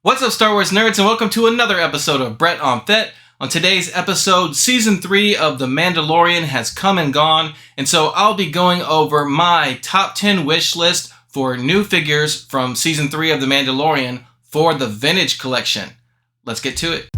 What's up, Star Wars nerds, and welcome to another episode of Brett on Fett. On today's episode, Season 3 of The Mandalorian has come and gone, and so I'll be going over my top 10 wish list for new figures from Season 3 of The Mandalorian for the Vintage Collection. Let's get to it.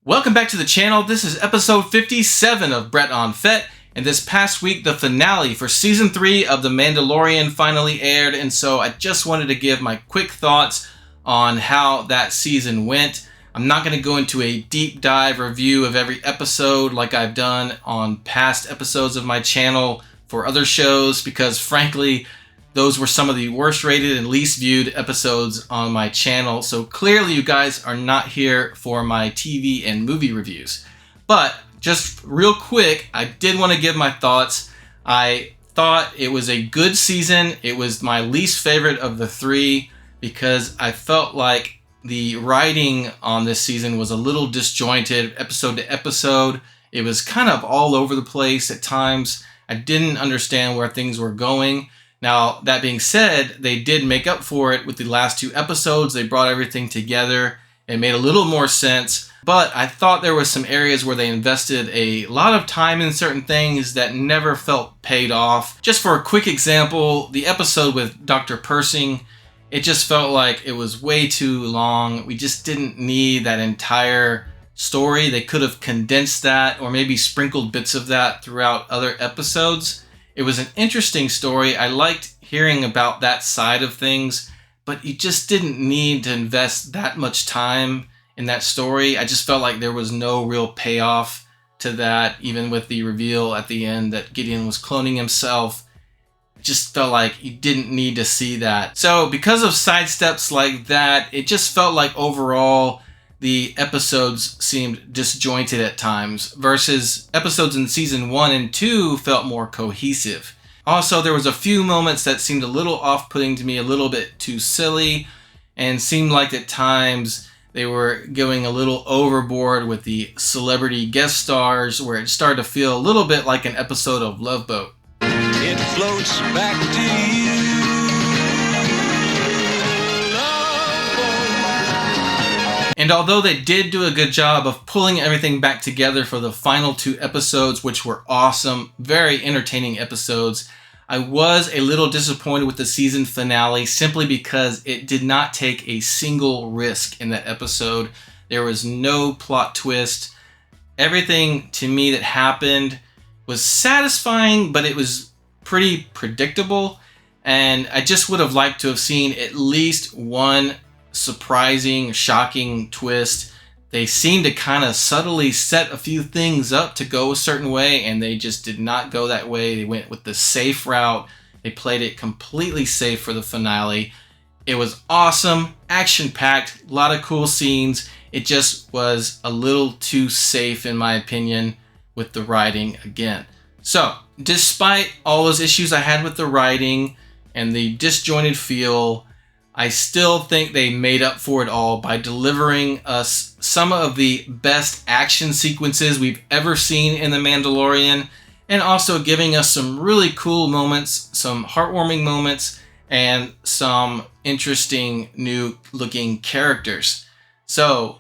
Welcome back to the channel. This is episode 57 of Brett on Fett, and this past week the finale for season 3 of The Mandalorian finally aired, and so I just wanted to give my quick thoughts on how that season went. I'm not going to go into a deep dive review of every episode like I've done on past episodes of my channel for other shows, because frankly those were some of the worst rated and least viewed episodes on my channel. So clearly you guys are not here for my TV and movie reviews. But just real quick, I did want to give my thoughts. I thought it was a good season. It was my least favorite of the three because I felt like the writing on this season was a little disjointed episode to episode. It was kind of all over the place at times. I didn't understand where things were going. Now, that being said, they did make up for it with the last two episodes. They brought everything together and made a little more sense. But I thought there were some areas where they invested a lot of time in certain things that never felt paid off. Just for a quick example, the episode with Dr. Persing, it just felt like it was way too long. We just didn't need that entire story. They could have condensed that or maybe sprinkled bits of that throughout other episodes. It was an interesting story. I liked hearing about that side of things, but you just didn't need to invest that much time in that story. I just felt like there was no real payoff to that, even with the reveal at the end that Gideon was cloning himself. It just felt like you didn't need to see that. So because of sidesteps like that, it just felt like overall the episodes seemed disjointed at times, versus episodes in season 1 and 2 felt more cohesive. Also, there was a few moments that seemed a little off-putting to me, a little bit too silly, and seemed like at times they were going a little overboard with the celebrity guest stars, where it started to feel a little bit like an episode of Love Boat. It floats back to you. And although they did do a good job of pulling everything back together for the final two episodes, which were awesome, very entertaining episodes, I was a little disappointed with the season finale simply because it did not take a single risk in that episode. There was no plot twist. Everything to me that happened was satisfying, but it was pretty predictable. And I just would have liked to have seen at least one surprising, shocking twist. They seemed to kind of subtly set a few things up to go a certain way, and they just did not go that way. They went with the safe route. They played it completely safe for the finale. It was awesome, action-packed, a lot of cool scenes. It just was a little too safe, in my opinion, with the writing again. So, despite all those issues I had with the writing and the disjointed feel, I still think they made up for it all by delivering us some of the best action sequences we've ever seen in The Mandalorian, and also giving us some really cool moments, some heartwarming moments, and some interesting new looking characters. So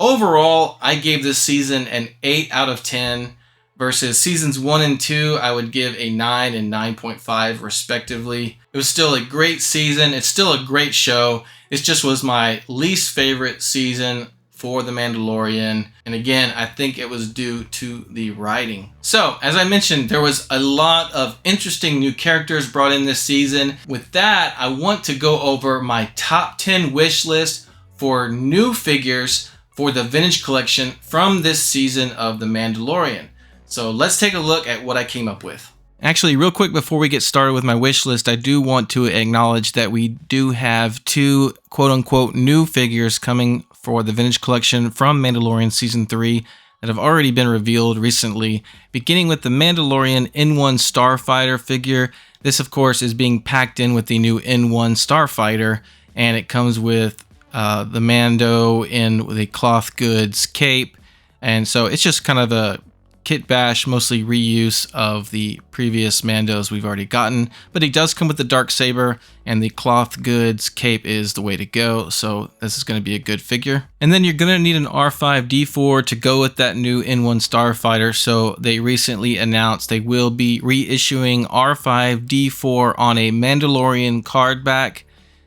overall, I gave this season an 8 out of 10, versus seasons 1 and 2, I would give a 9 and 9.5 respectively. It was still a great season. It's still a great show. It just was my least favorite season for The Mandalorian. And again, I think it was due to the writing. So, as I mentioned, there was a lot of interesting new characters brought in this season. With that, I want to go over my top 10 wish list for new figures for the Vintage Collection from this season of The Mandalorian. So let's take a look at what I came up with. Actually, real quick before we get started with my wish list, I do want to acknowledge that we do have two quote-unquote new figures coming for the Vintage Collection from Mandalorian Season 3 that have already been revealed recently, beginning with the Mandalorian N1 Starfighter figure. This, of course, is being packed in with the new N1 Starfighter, and it comes with the Mando in the cloth goods cape. And so it's just kind of a kit bash, mostly reuse of the previous Mandos we've already gotten, but he does come with the Darksaber, and the cloth goods cape is the way to go, so this is going to be a good figure. And then you're going to need an R5-D4 to go with that new N1 Starfighter, so they recently announced they will be reissuing R5-D4 on a Mandalorian card back.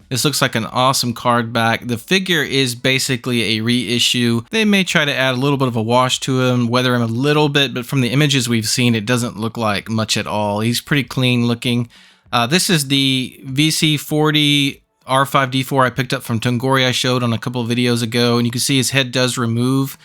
This looks like an awesome card back. The figure is basically a reissue. They may try to add a little bit of a wash to him, weather him a little bit, but from the images we've seen, it doesn't look like much at all. He's pretty clean looking. This is the VC40 R5-D4 I picked up from Tongori I showed on a couple of videos ago, and you can see his head does remove.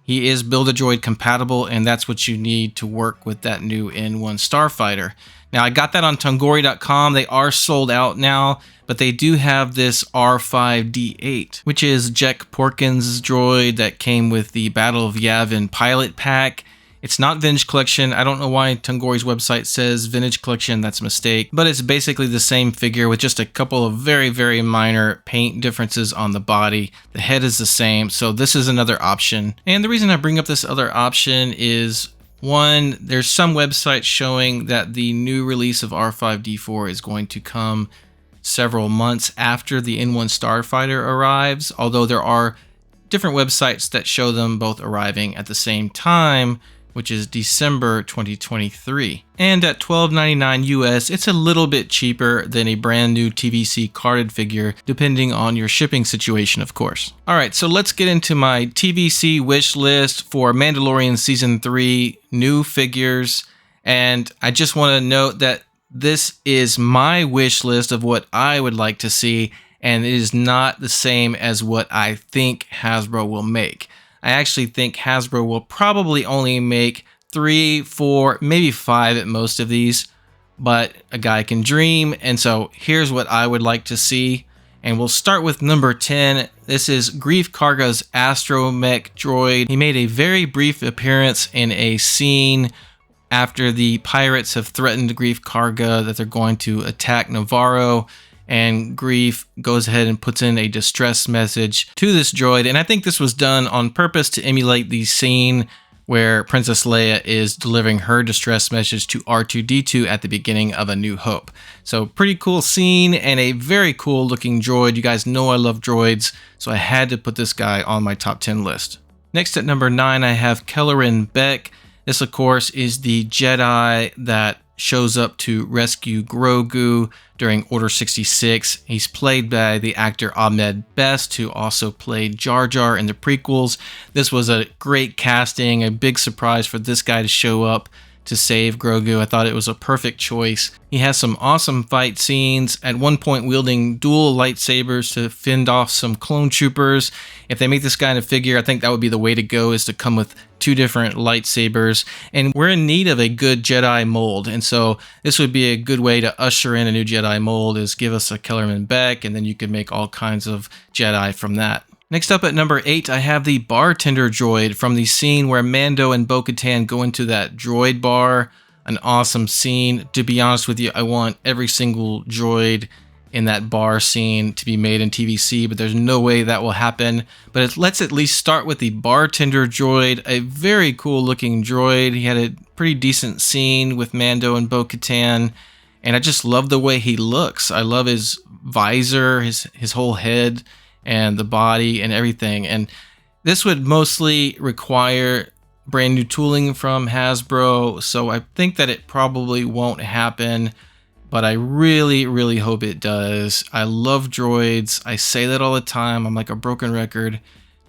He is Build-A-Droid compatible, and that's what you need to work with that new N1 Starfighter. Now, I got that on Tongori.com. They are sold out now, but they do have this R5-D8, which is Jack Porkins' droid that came with the Battle of Yavin pilot pack. It's not Vintage Collection. I don't know why Tongori's website says Vintage Collection. That's a mistake. But it's basically the same figure with just a couple of very, very minor paint differences on the body. The head is the same, so this is another option. And the reason I bring up this other option is, one, there's some websites showing that the new release of R5-D4 is going to come several months after the N1 Starfighter arrives, although there are different websites that show them both arriving at the same time, which is December 2023. And at $12.99 US, it's a little bit cheaper than a brand new TVC carded figure, depending on your shipping situation, of course. All right, so let's get into my TVC wish list for Mandalorian Season 3 new figures. And I just want to note that this is my wish list of what I would like to see, and it is not the same as what I think Hasbro will make. I actually think Hasbro will probably only make 3, 4, maybe 5 at most of these, but a guy can dream. And so here's what I would like to see. And we'll start with number 10. This is Greef Karga's astromech droid. He made a very brief appearance in a scene after the pirates have threatened Greef Karga that they're going to attack Navarro. And Greef goes ahead and puts in a distress message to this droid. And I think this was done on purpose to emulate the scene where Princess Leia is delivering her distress message to R2-D2 at the beginning of A New Hope. So pretty cool scene and a very cool looking droid. You guys know I love droids, so I had to put this guy on my top 10 list. Next at number 9, I have Kelleran Beck. This, of course, is the Jedi that shows up to rescue Grogu during Order 66. He's played by the actor Ahmed Best, who also played Jar Jar in the prequels. This was a great casting, a big surprise for this guy to show up to save Grogu. I thought it was a perfect choice. He has some awesome fight scenes, at one point wielding dual lightsabers to fend off some clone troopers. If they make this guy in a figure, I think that would be the way to go, is to come with 2 different lightsabers. And we're in need of a good Jedi mold, and so this would be a good way to usher in a new Jedi mold, is give us a Kelleran Beck, and then you can make all kinds of Jedi from that. Next up at number 8, I have the bartender droid from the scene where Mando and Bo-Katan go into that droid bar. An awesome scene. To be honest with you, I want every single droid in that bar scene to be made in TVC, but there's no way that will happen. But let's at least start with the bartender droid, a very cool looking droid. He had a pretty decent scene with Mando and Bo-Katan, and I just love the way he looks. I love his visor, his whole head, and the body and everything. And this would mostly require brand new tooling from Hasbro, so I think that it probably won't happen, but I really, really hope it does. I love droids. I say that all the time. I'm like a broken record,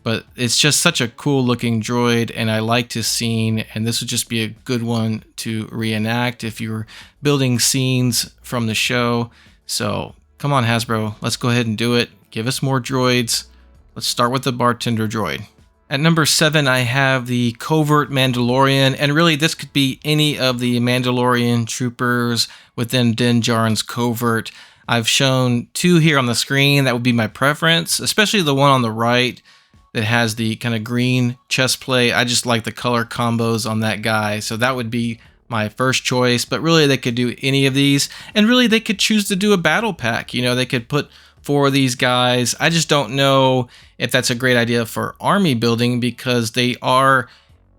but it's just such a cool looking droid, and I like his scene, and this would just be a good one to reenact if you're building scenes from the show. So come on, Hasbro, let's go ahead and do it. Give us more droids. Let's start with the bartender droid. At number 7, I have the Covert Mandalorian, and really this could be any of the Mandalorian troopers within Din Djarin's Covert. I've shown 2 here on the screen. That would be my preference, especially the one on the right. that has the kind of green chest plate. I just like the color combos on that guy. So that would be my first choice, but really they could do any of these, and really they could choose to do a battle pack. You know, they could put 4 of these guys. I just don't know if that's a great idea for army building, because they are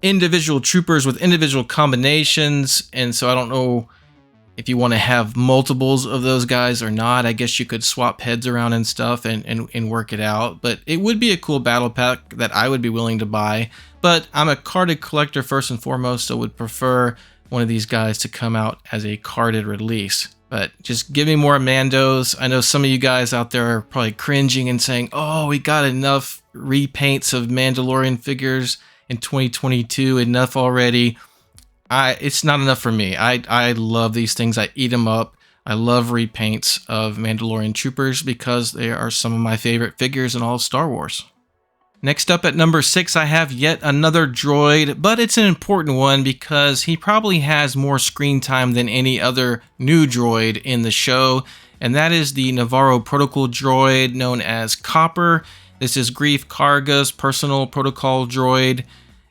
individual troopers with individual combinations, and so I don't know if you want to have multiples of those guys or not. I guess you could swap heads around and stuff and work it out, but it would be a cool battle pack that I would be willing to buy. But I'm a carded collector first and foremost, so would prefer one of these guys to come out as a carded release. But just give me more Mandos. I know some of you guys out there are probably cringing and saying, oh, we got enough repaints of Mandalorian figures in 2022, enough already. It's not enough for me. I love these things. I eat them up. I love repaints of Mandalorian troopers because they are some of my favorite figures in all of Star Wars. Next up at number 6, I have yet another droid, but it's an important one because he probably has more screen time than any other new droid in the show, and that is the Navarro Protocol droid known as Copper. This is Grief Karga's personal protocol droid.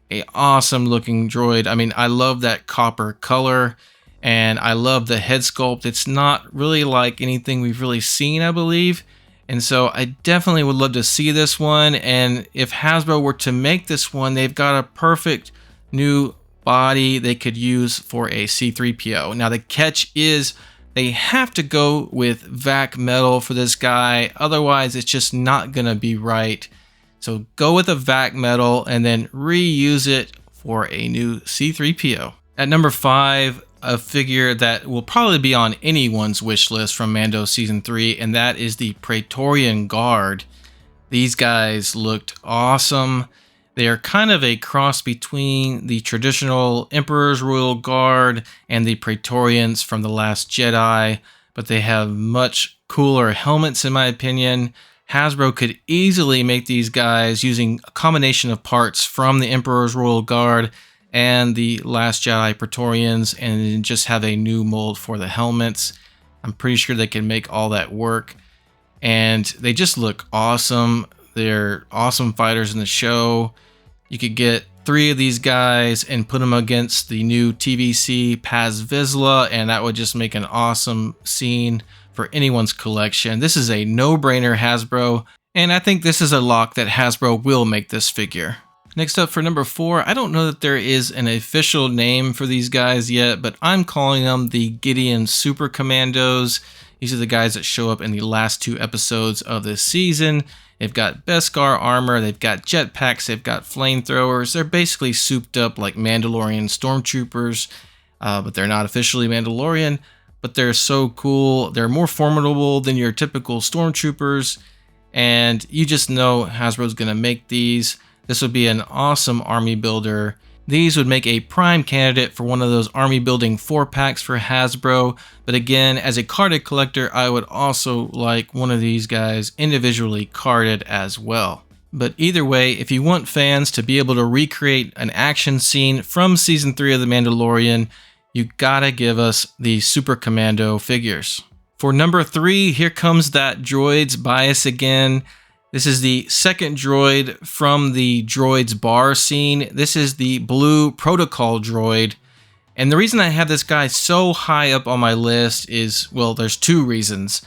A awesome looking droid. I mean, I love that copper color, and I love the head sculpt. It's not really like anything we've really seen, I believe. And so I definitely would love to see this one. And if Hasbro were to make this one, they've got a perfect new body they could use for a C-3PO. Now the catch is they have to go with vac metal for this guy. Otherwise, it's just not going to be right. So go with a vac metal and then reuse it for a new C-3PO. At number 5, a figure that will probably be on anyone's wish list from Mando Season 3, and that is the Praetorian Guard. These guys looked awesome. They are kind of a cross between the traditional Emperor's Royal Guard and the Praetorians from The Last Jedi, but they have much cooler helmets in my opinion. Hasbro could easily make these guys using a combination of parts from the Emperor's Royal Guard and the Last Jedi Praetorians and just have a new mold for the helmets. I'm pretty sure they can make all that work. And they just look awesome. They're awesome fighters in the show. You could get 3 of these guys and put them against the new TVC Paz Vizsla, and that would just make an awesome scene for anyone's collection. This is a no-brainer, Hasbro, and I think this is a lock that Hasbro will make this figure. Next up for number 4, I don't know that there is an official name for these guys yet, but I'm calling them the Gideon Super Commandos. These are the guys that show up in the last 2 episodes of this season. They've got Beskar armor, they've got jetpacks, they've got flamethrowers. They're basically souped up like Mandalorian stormtroopers, but they're not officially Mandalorian. But they're so cool. They're more formidable than your typical stormtroopers, and you just know Hasbro's gonna make these. This would be an awesome army builder. These would make a prime candidate for one of those army building 4-packs for Hasbro. But again, as a carded collector, I would also like one of these guys individually carded as well. But either way, if you want fans to be able to recreate an action scene from Season 3 of The Mandalorian, you gotta give us the Super Commando figures. For number 3, here comes that droids bias again. This is the second droid from the droids bar scene. This is the blue protocol droid. And the reason I have this guy so high up on my list is, well, there's 2 reasons.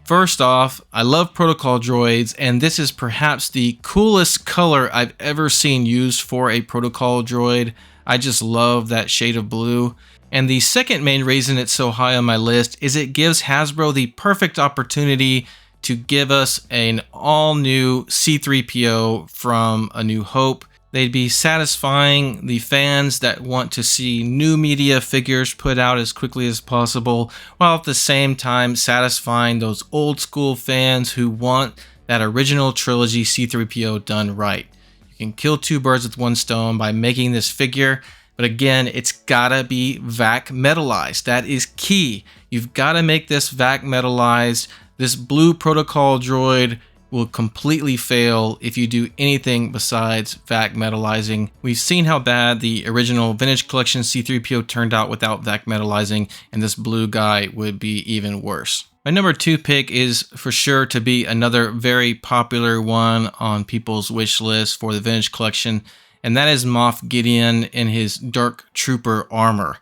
First off, I love protocol droids, and this is perhaps the coolest color I've ever seen used for a protocol droid. I just love that shade of blue. And the second main reason it's so high on my list is it gives Hasbro the perfect opportunity to give us an all-new C-3PO from A New Hope. They'd be satisfying the fans that want to see new media figures put out as quickly as possible, while at the same time satisfying those old-school fans who want that original trilogy C-3PO done right. You can kill 2 birds with 1 stone by making this figure, but again, it's gotta be vac metalized. That is key. You've gotta make this vac metalized. This blue protocol droid will completely fail if you do anything besides vac metalizing. We've seen how bad the original Vintage Collection C-3PO turned out without vac metalizing, and this blue guy would be even worse. My number 2 pick is for sure to be another very popular one on people's wish list for the Vintage Collection, and that is Moff Gideon in his Dark Trooper armor.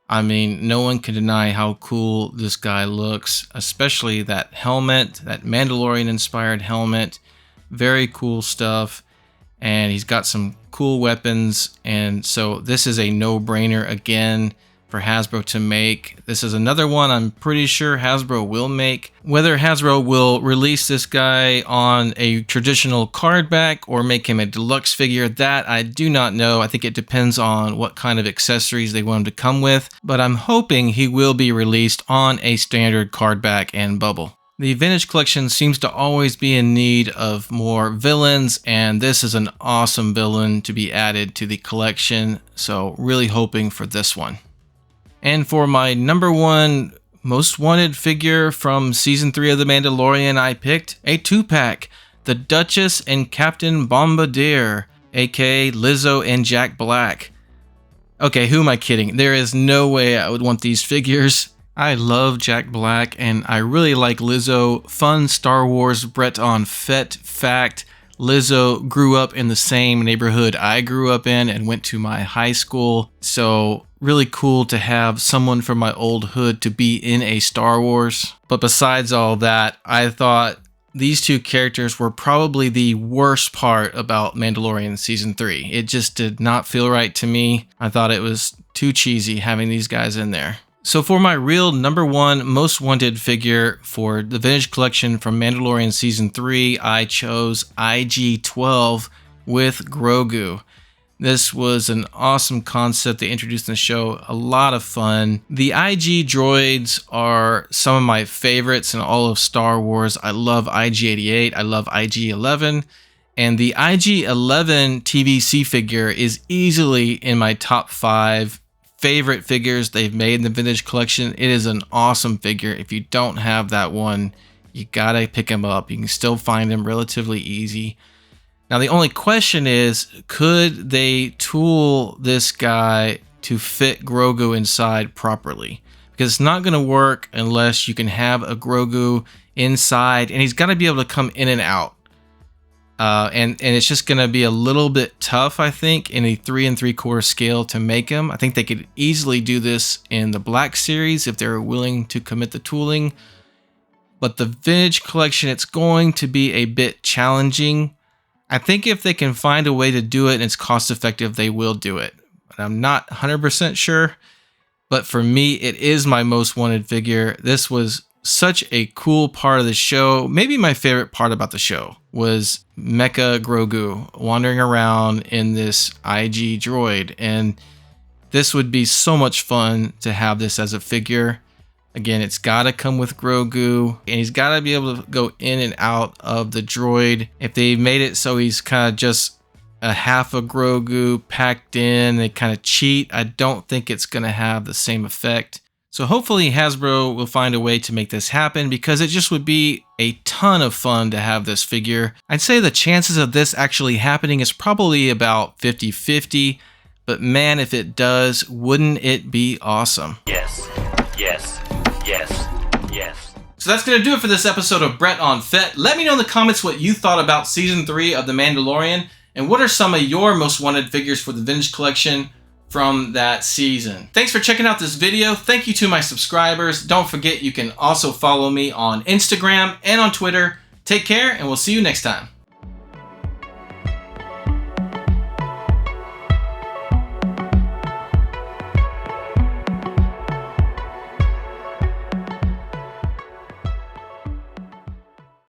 I mean, no one can deny how cool this guy looks, especially that helmet, that Mandalorian-inspired helmet. Very cool stuff, and he's got some cool weapons, and so this is a no-brainer again for Hasbro to make. This is another one I'm pretty sure Hasbro will make. Whether Hasbro will release this guy on a traditional card back or make him a deluxe figure, that I do not know. I think it depends on what kind of accessories they want him to come with, but I'm hoping he will be released on a standard card back and bubble. The Vintage Collection seems to always be in need of more villains, and this is an awesome villain to be added to the collection, so really hoping for this one. And for my number 1 most wanted figure from Season 3 of The Mandalorian, I picked a 2-pack, the Duchess and Captain Bombardier, aka Lizzo and Jack Black. Okay, who am I kidding? There is no way I would want these figures. I love Jack Black, and I really like Lizzo. Fun Star Wars Brett on Fett fact: Lizzo grew up in the same neighborhood I grew up in and went to my high school, so really cool to have someone from my old hood to be in a Star Wars. But besides all that, I thought these 2 characters were probably the worst part about Mandalorian Season 3. It just did not feel right to me. I thought it was too cheesy having these guys in there. So for my real number 1 most wanted figure for the Vintage Collection from Mandalorian Season 3, I chose IG-12 with Grogu. This was an awesome concept they introduced in the show, a lot of fun. The IG droids are some of my favorites in all of Star Wars. I love IG-88, I love IG-11, and the IG-11 TVC figure is easily in my top 5 favorite figures they've made in the Vintage Collection. It is an awesome figure. If you don't have that one, you gotta pick him up. You can still find him relatively easy. Now the only question is, could they tool this guy to fit Grogu inside properly? Because it's not going to work unless you can have a Grogu inside, and he's got to be able to come in and out. And it's just going to be a little bit tough, I think, in a 3 3/4 scale to make him. I think they could easily do this in the Black Series if they're willing to commit the tooling. But the Vintage Collection, it's going to be a bit challenging. I think if they can find a way to do it and it's cost effective, they will do it. But I'm not 100% sure. But for me, it is my most wanted figure. This was such a cool part of the show. Maybe my favorite part about the show was Mecha Grogu wandering around in this IG droid. And this would be so much fun to have this as a figure. Again, it's got to come with Grogu, and he's got to be able to go in and out of the droid. If they made it so he's kind of just a half a Grogu packed in, they kind of cheat, I don't think it's going to have the same effect. So hopefully Hasbro will find a way to make this happen, because it just would be a ton of fun to have this figure. I'd say the chances of this actually happening is probably about 50-50, but man, if it does, wouldn't it be awesome? Yes, yes, yes, yes. So that's going to do it for this episode of Brett on Fett. Let me know in the comments what you thought about Season 3 of The Mandalorian, and what are some of your most wanted figures for the Vintage Collection from that season. Thanks for checking out this video. Thank you to my subscribers. Don't forget you can also follow me on Instagram and on Twitter. Take care, and we'll see you next time.